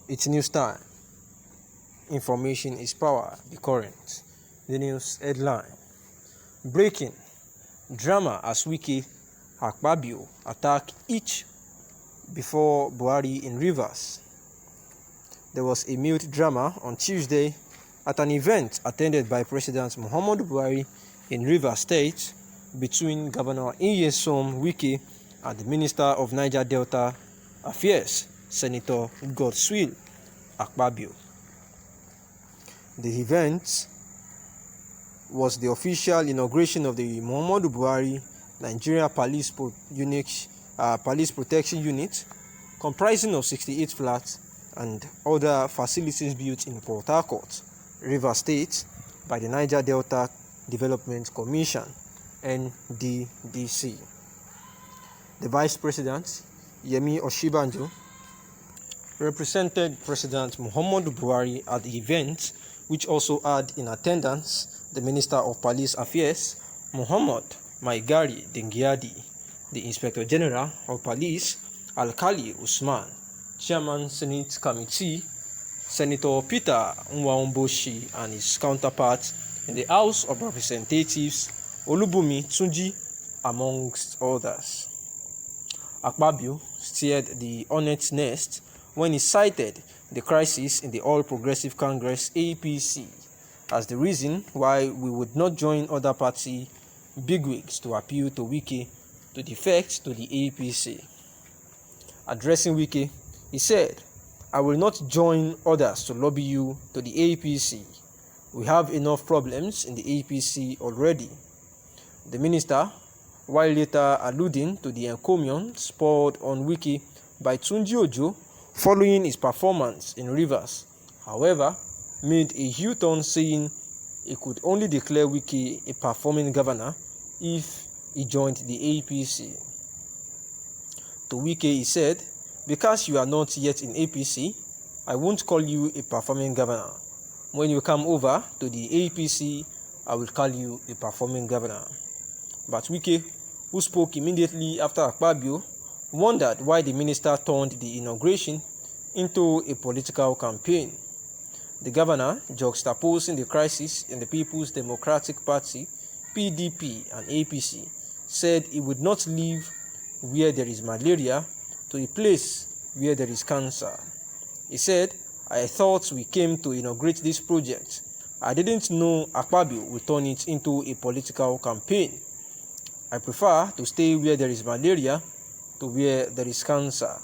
It's news time. Information is power. The current. The news headline. Breaking. Drama as Wike Akpabio attack each before Buhari in Rivers. There was a mute drama on Tuesday at an event attended by President Muhammadu Buhari in Rivers State between Governor Nyesom Wike and the Minister of Niger Delta Affairs, Senator Godswill Akpabio. The event was the official inauguration of the Muhammadu Buhari Nigeria Police Protection Unit, comprising of 68 flats and other facilities built in Port Harcourt, Rivers State, by the Niger Delta Development Commission, NDDC. The Vice President, Yemi Osinbajo, represented President Muhammadu Buhari at the event, which also had in attendance the Minister of Police Affairs, Muhammad Maigari Dingyadi, the Inspector General of Police, Alkali Usman, Chairman Senate Committee, Senator Peter Nwaomboshi, and his counterpart in the House of Representatives, Olubumi Tunji, amongst others. Akpabio steered the hornet's nest when he cited the crisis in the All Progressive Congress APC as the reason why we would not join other party bigwigs to appeal to Wike to defect to the APC. Addressing Wike, he said, "I will not join others to lobby you to the APC. We have enough problems in the APC already." The minister, while later alluding to the encomium poured on Wike by Tunji Ojo following his performance in Rivers, however, made a U-turn saying he could only declare Wike a performing governor if he joined the APC. To Wike, he said, "Because you are not yet in APC, I won't call you a performing governor. When you come over to the APC, I will call you a performing governor." But Wike, who spoke immediately after Akpabio, wondered why the minister turned the inauguration into a political campaign. The governor, juxtaposing the crisis in the People's Democratic Party, PDP, and APC, said he would not live where there is malaria to a place where there is cancer. He said, "I thought we came to inaugurate this project. I didn't know Akpabio would turn it into a political campaign. I prefer to stay where there is malaria to where there is cancer.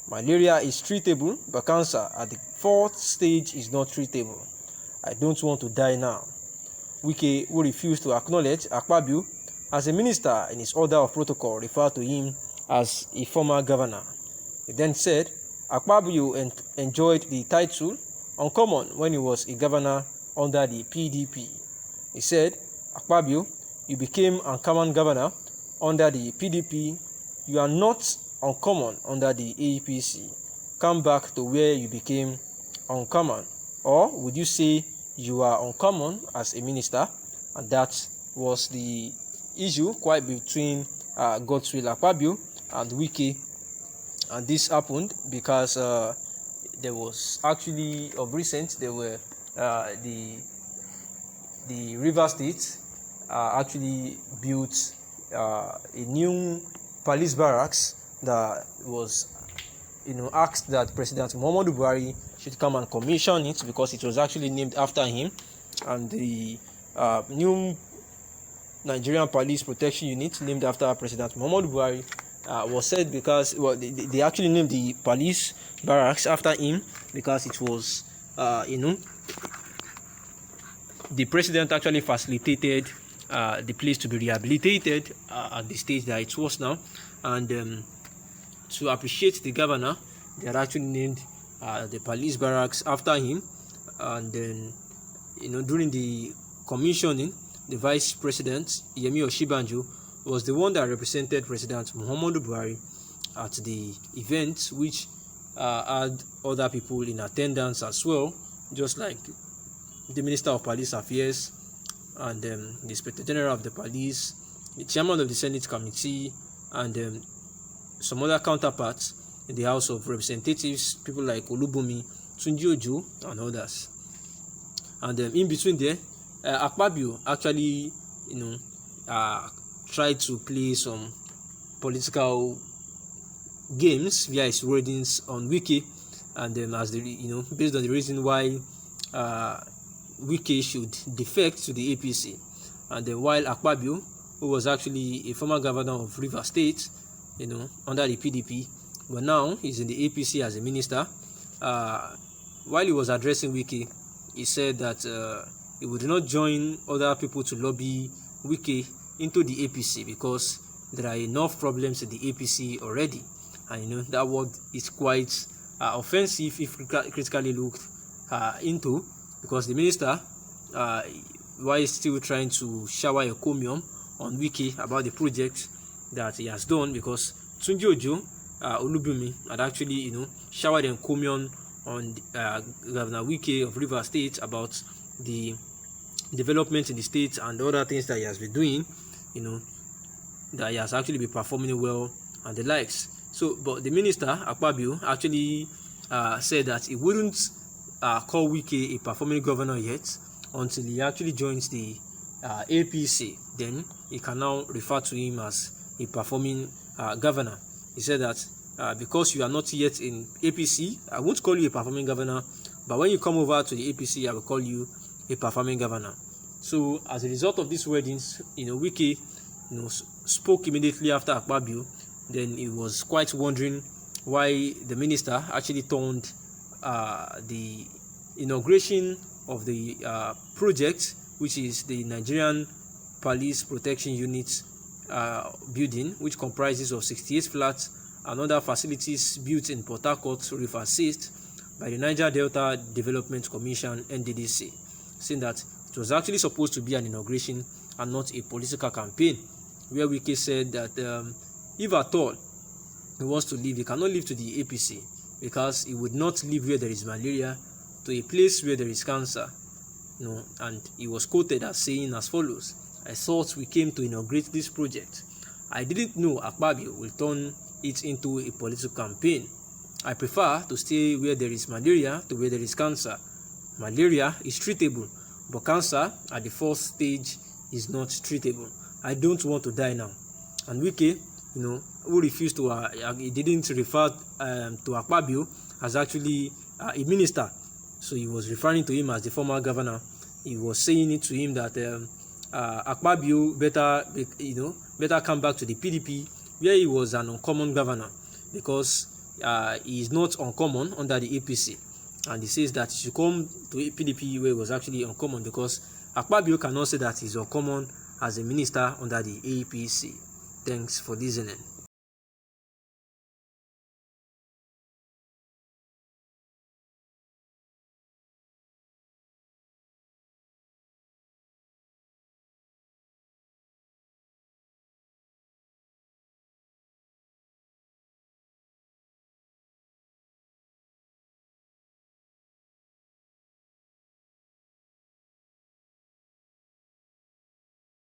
Malaria is treatable, but cancer at the 4th stage is not treatable. I don't want to die now." Wike, who refused to acknowledge Akpabio as a minister in his order of protocol, referred to him as a former governor. He then said Akpabio enjoyed the title uncommon when he was a governor under the PDP. He said, "Akpabio, you became uncommon governor under the PDP. You are not uncommon under the APC. Come back to where you became uncommon. Or would you say you are uncommon as a minister?" And that was the issue quite between Godswill Akpabio and Wike. And this happened because there was actually, of recent, there were the River State actually built a new police barracks that was asked that President Muhammadu Buhari should come and commission it because it was actually named after him. And the new Nigerian Police Protection Unit, named after President Muhammadu Buhari, was said because they actually named the police barracks after him because it was the president actually facilitated the place to be rehabilitated at the stage that it was now. And to appreciate the governor, they had actually named the police barracks after him. And then during the commissioning, the vice president, Yemi Osinbajo, was the one that represented President Muhammadu Buhari at the event, which had other people in attendance as well, just like the Minister of Police Affairs and the Inspector General of the Police, the Chairman of the Senate Committee, and some other counterparts in the House of Representatives, people like Olubunmi, Tunji Ojo, and others. And in between there, Akpabio actually, tried to play some political games via his wordings on Wike, and as the based on the reason why Wike should defect to the APC, and then while Akpabio, who was actually a former governor of Rivers State, under the PDP, but now he's in the APC as a minister. While he was addressing Wike, he said that he would not join other people to lobby Wike into the APC because there are enough problems in the APC already, and that word is quite offensive if critically looked into, because the minister, while still trying to shower a encomium on Wike about the project that he has done, because Tunji Ojo, Olubunmi had actually showered encomium on Governor Wike of Rivers State about the development in the state and other things that he has been doing, that he has actually been performing well and the likes. So, but the minister, Akpabio, actually said that he wouldn't call Wike a performing governor yet until he actually joins the APC. Then he can now refer to him as a performing governor. He said that because you are not yet in APC, I won't call you a performing governor, but when you come over to the APC, I will call you a performing governor. So as a result of these wordings, Wike spoke immediately after Akpabio. Then he was quite wondering why the minister actually turned the inauguration of the project, which is the Nigerian Police Protection Unit building, which comprises of 68 flats and other facilities built in Port Harcourt, Rivers State, by the Niger Delta Development Commission, NDDC, saying that it was actually supposed to be an inauguration and not a political campaign, where Wike said that if at all he wants to leave, he cannot leave to the APC because he would not live where there is malaria to a place where there is cancer. And he was quoted as saying as follows: "I thought we came to inaugurate this project. I didn't know Akpabio will turn it into a political campaign. I prefer to stay where there is malaria to where there is cancer. Malaria is treatable, but cancer at the fourth stage is not treatable. I don't want to die now." And Wike, who refused to, he didn't refer to Akpabio as actually a minister. So he was referring to him as the former governor. He was saying it to him that Akpabio better come back to the PDP, where he was an uncommon governor, because he is not uncommon under the APC. And he says that he should come to PDP where he was actually uncommon, because Akpabio cannot say that he's uncommon as a minister under the APC. Thanks for listening.